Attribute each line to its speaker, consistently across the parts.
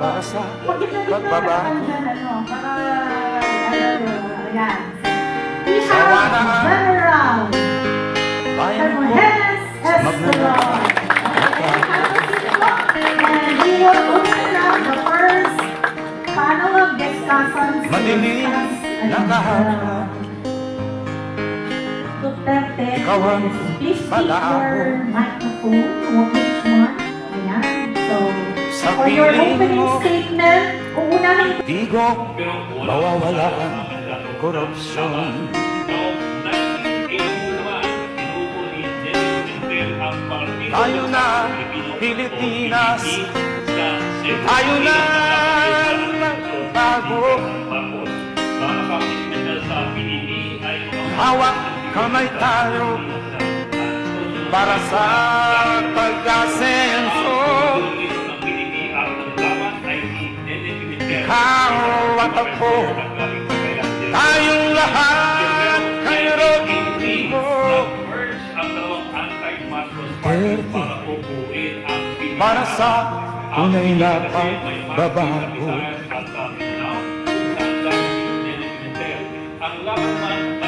Speaker 1: para sa pagbabago.
Speaker 2: Ayan. We have General Hermes Estelon. And we will open up the first panel of discussions.
Speaker 1: Madilim na kaharap,
Speaker 2: Duterte,
Speaker 1: ikaw ang
Speaker 2: please keep
Speaker 1: pag-aako.
Speaker 2: your microphone to each one. Ayan. So,
Speaker 1: Sa
Speaker 2: for your
Speaker 1: piling
Speaker 2: opening
Speaker 1: mo,
Speaker 2: statement, uunahin
Speaker 1: di ko mawawala ang korupsyon. Tayo na, Pilipinas, tayo na magbago. Hawak kamay tayo para sa pag-asenso. Ikaw at ako, tayong lahat kay Rodrigo Duterte, para sa tunay na pagbabago.
Speaker 3: Ang laman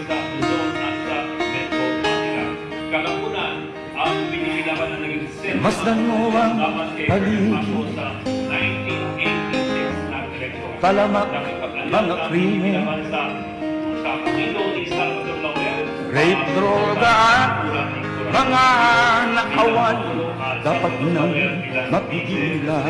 Speaker 3: sa Luzon at sa Metro Manila. Kalapunan, ang pinigilaban na naging sentro
Speaker 1: Masdan mo ang paligid,
Speaker 3: sa 1986 na eleksyon.
Speaker 1: talamak mga krimen,
Speaker 3: Sa Pangilo ni Salvador Laurel,
Speaker 1: rape, droga at mga nakawan, dapat nang mapigilan.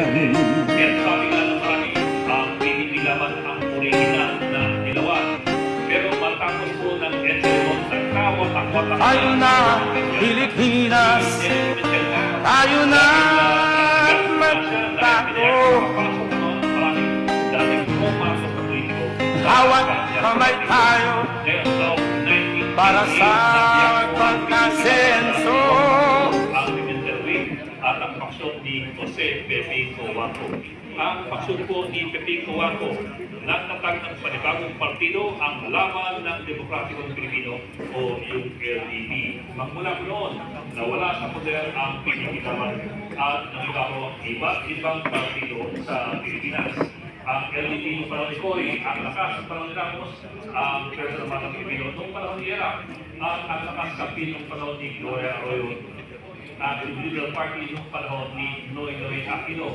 Speaker 3: Kaya sabi nga ng marami, ang pinigilaban ang original na nilawan. Pero matapos po ng Edson, nagkawatak-watak
Speaker 1: Tayo na, Pilipinas, tayo na magbago. Hawak kamay tayo para sa pagkasenso.
Speaker 3: Ang Pimentel at ang paksyon ni Jose Pepe Coaco. Ang paksyon po ni Pepe Coaco, nagtatag ng panibagong partido ang Laban ng Demokratikong Pilipino o yung LDP. Magmula po noon, nawala sa poder ang Pilipinas at nangibago iba't ibang partido sa Pilipinas. Ang LDP noong panahon ni Cory, ang lakas ng panahon ni Ramos, ang President ng Pilipino noong panahon ni Era, at ang lakas kapin noong panahon ni Gloria Arroyo, at yung Liberal Party noong panahon ni Noynoy Aquino.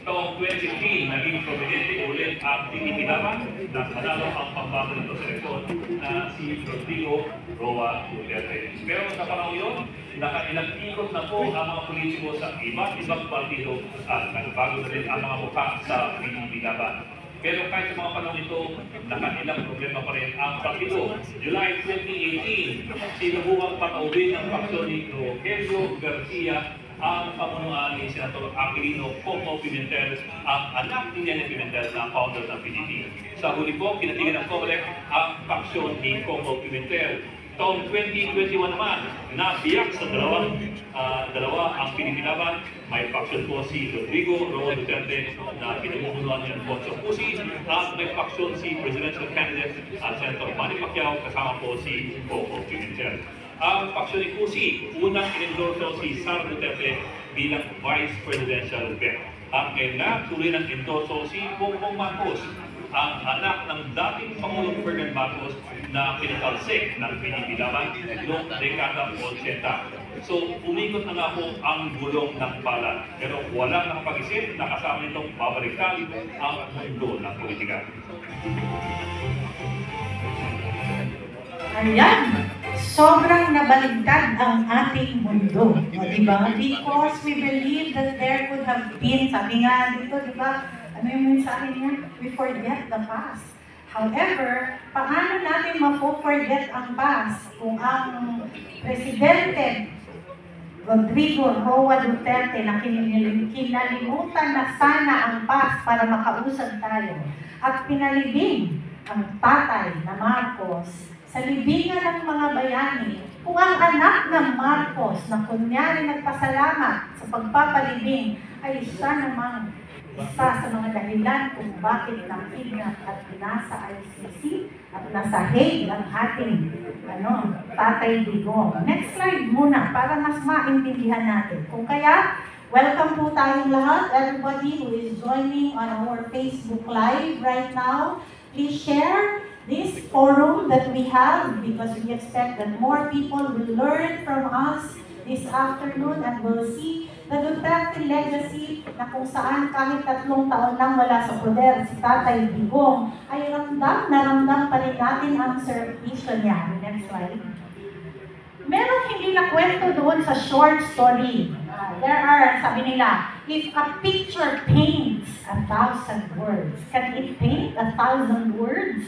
Speaker 3: Taong 2015, naging prominente ulit ang Pilipinas na manalo ang pambato nito sa eleksyon na si Rodrigo Roa Duterte. Pero sa panahon yun, nakailang ikot na po ang mga politiko sa iba't ibang partido at nagbago na rin ang mga mukha sa Pilipinas. Pero kahit sa mga panahon ito, nakailang problema pa rin ang partido. July 2018, sinubukan pataubin ng paksyon ni Rogelio Garcia ang pamunuan ni Senator Aquilino Coco Pimentel, ang anak ni Nene Pimentel na founder ng PDP. Sa huli po, kinatigan ng COMELEC ang paksyon ni Coco Pimentel. Taong 2021 naman, nabiyak sa dalawa ang Pilipinas. May paksyon po si Rodrigo Roa Duterte na pinamumunuan niya ng Bonso Pusi at may paksyon si Presidential Candidate at Senator Manny Pacquiao kasama po si Coco Pimentel. Ang paksyon ni Pusi, unang in-endorso si Sara Duterte bilang Vice Presidential Bet. At ngayon na, tuloy ng endorso si Bongbong Marcos, ang anak ng dating Pangulong Ferdinand Marcos na pinatalsik ng Pilipinas noong dekada 80. So, umikot na nga po ang gulong ng bala. Pero walang nakapag-isip na kasama nitong babalikan ang mundo ng politika.
Speaker 2: Ayan, sobrang nabaligtad ang ating mundo, diba? Because we believe that there could have been, sabi nga dito, diba? Ano yung mensahe niya? We forget the past. However, paano natin ma-forget ang past kung ang Presidente Rodrigo Roa Duterte na kinalimutan na sana ang past para makausad tayo at pinalibing ang tatay na Marcos sa libingan ng mga bayani, kung ang anak ng Marcos na kunyari nagpasalamat sa pagpapalibing ay isa namang isa sa mga dahilan kung bakit nakidnap at nasa ICC at nasa Hague ang ating Tatay Digong. Next slide muna para mas maintindihan natin. Kung kaya Welcome po tayong lahat, everybody who is joining on our Facebook Live right now. Please share this forum that we have because we expect that more people will learn from us this afternoon and will see the Duterte legacy na kung saan kahit 3 taon lang wala sa poder si Tatay Digong ay ramdam pa rin natin ang servisyo niya. Next slide. Merong hindi na kwento doon sa short story. There are, sabi nila, if a picture paints 1,000 words, can it paint 1,000 words?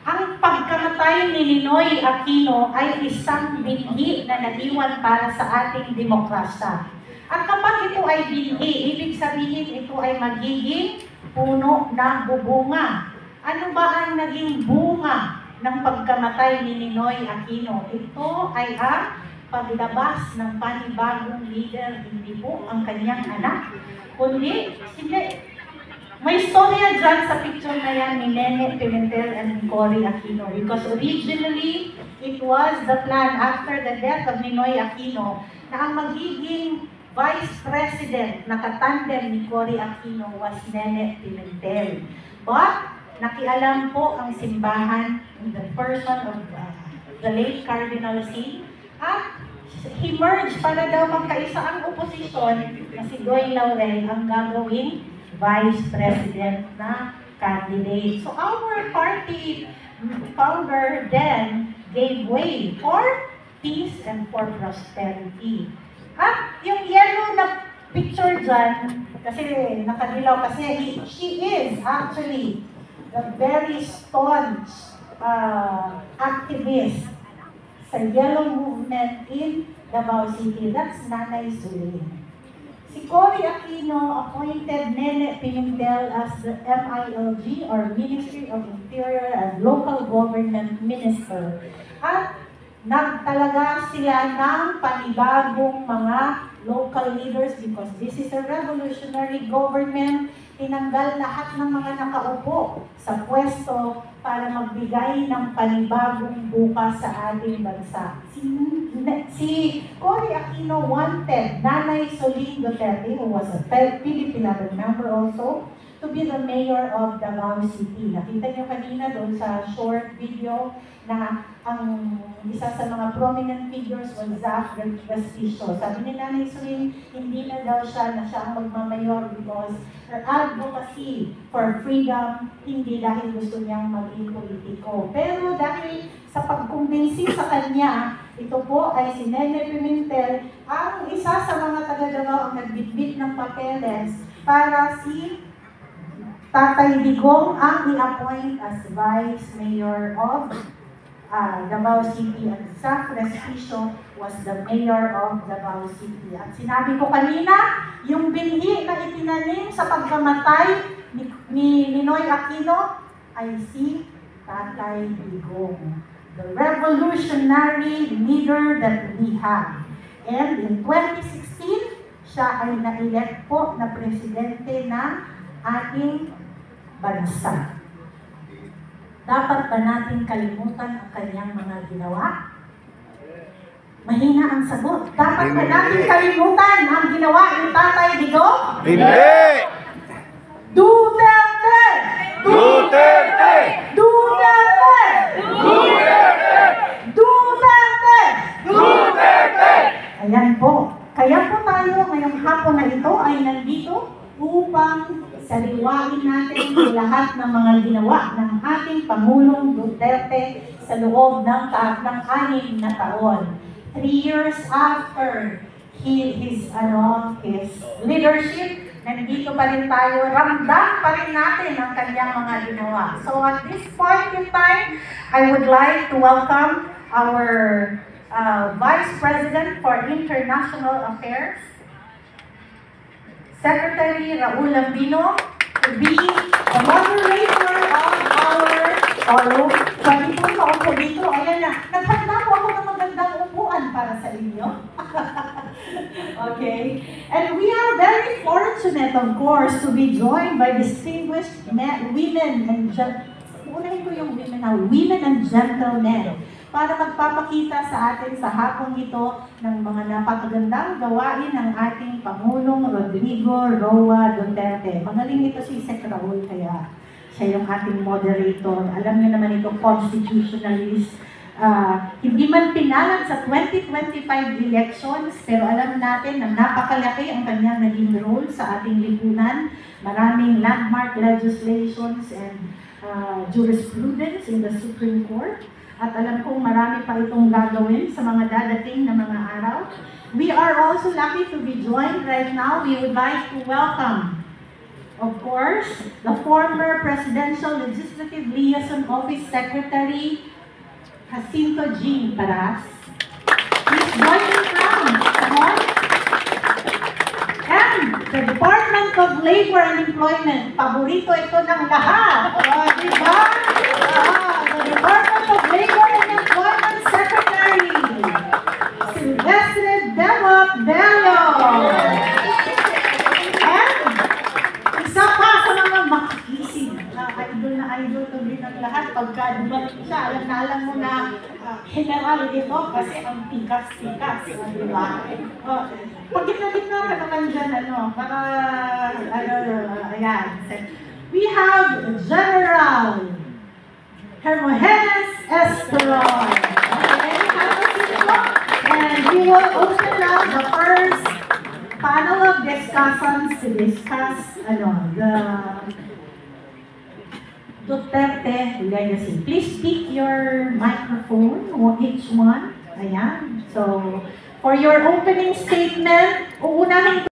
Speaker 2: Ang pagkamatay ni Ninoy Aquino ay isang binhi na naliwan para sa ating demokrasya. At kapag ito ay binhi, ibig sabihin ito ay magiging puno ng bubunga. Ano ba ang naging bunga ng pagkamatay ni Ninoy Aquino? Ito ay ang paglabas ng panibagong leader, hindi po ang kanyang anak, kundi may storya dyan sa picture na yan ni Nene Pimentel and ni Cory Aquino because originally it was the plan after the death of Ninoy Aquino na ang magiging vice president na katandem ni Cory Aquino was Nene Pimentel. But nakialam po ang simbahan in the person of the late Cardinal C. At he merged para daw magkaisa ang oposisyon na si Goy Laurel ang gagawing vice president na candidate. So our party founder then gave way for peace and for prosperity. At yung yellow na picture dyan, kasi nakadilaw kasi she is actually the very staunch activist sa yellow movement in Davao City. That's Nanay Suling. Si Cory Aquino appointed Nene Pimentel as the MILG or Ministry of Interior and Local Government Minister. At nagtalaga sila ng panibagong mga local leaders because this is a revolutionary government. Tinanggal lahat ng mga nakaupo sa pwesto para magbigay ng panibagong bukas sa ating bansa. Si Cory Aquino wanted Nanay Soling Duterte, who was a Philippine member also, to be the mayor of Davao City. Nakita niyo kanina doon sa short video na ang isa sa mga prominent figures was Zaf Respicio. Sabi ni Nanay Soling, hindi na daw siya ang magmamayor because her advocacy for freedom, hindi dahil gusto niyang maging politiko. Pero dahil sa pagkumbinsi sa kanya, ito po ay si Nene Pimentel, ang isa sa mga taga-Davao ang nagbitbit ng papeles para si Tatay Digong ang i-appoint as Vice Mayor of Davao City at Zaf Respicio was the Mayor of Davao City. At sinabi ko kanina, yung binhi na itinanim sa pagkamatay ni Ninoy Aquino ay si Tatay Digong, the revolutionary leader that we have. And in 2016, siya ay na-elect po na presidente ng ating bansa. Dapat ba natin kalimutan ang kanyang mga ginawa? Mahina ang sagot. Dapat ba natin kalimutan ang ginawa ni Tatay Digong?
Speaker 1: Hindi!
Speaker 2: Duterte!
Speaker 1: Duterte!
Speaker 2: Duterte!
Speaker 1: Duterte!
Speaker 2: Duterte!
Speaker 1: Duterte!
Speaker 2: Ayan po. Kaya po tayo ngayong hapon na ito ay nandito upang sariwain natin ang lahat ng mga ginawa ng ating Pangulong Duterte sa loob ng 6 na taon. 3 years after his leadership, nandito pa rin tayo, ramdam pa rin natin ang kanyang mga ginawa. So at this point in time, I would like to welcome our Vice President for International Affairs, Secretary Raul Lambino, to be the moderator of our forum. Pwede po maupo dito. Ayan na. Naghanda po ako ng magandang upuan para sa inyo. Okay. And we are very fortunate, of course, to be joined by distinguished women and gentlemen. Unahin ko yung women now. Women and gentlemen para magpapakita sa atin sa hapong ito ng mga napakagandang gawain ng ating Pangulong Rodrigo Roa Duterte. Magaling ito si Sec Raul, kaya siya yung ating moderator. Alam niyo naman ito, constitutionalist. Hindi man pinalad sa 2025 elections, pero alam natin na napakalaki ang kanyang naging role sa ating lipunan. Maraming landmark legislations and jurisprudence in the Supreme Court. At alam kong marami pa itong gagawin sa mga dadating na mga araw. We are also lucky to be joined right now. We would like to welcome, of course, the former Presidential Legislative Liaison Office Secretary, Jacinto G. Paras. He's joining from, come on. And the Department of Labor and Employment. Paborito ito ng lahat. Diba? The Department of Labor and Employment Secretary, Silvestre Devot Bello. And isa pa sa mga makikisig na idol to din ng lahat. Pagka dumating siya, alam mo na general ito kasi ang tikas-tikas. Diba? Pag-gitna-gitna ka naman dyan, ayan. We have General Hermogenes Esperon. Okay, and we will open up the first panel of discussants to discuss the Duterte legacy. Please speak your microphone, each one. Ayan. So, for your opening statement, uunahin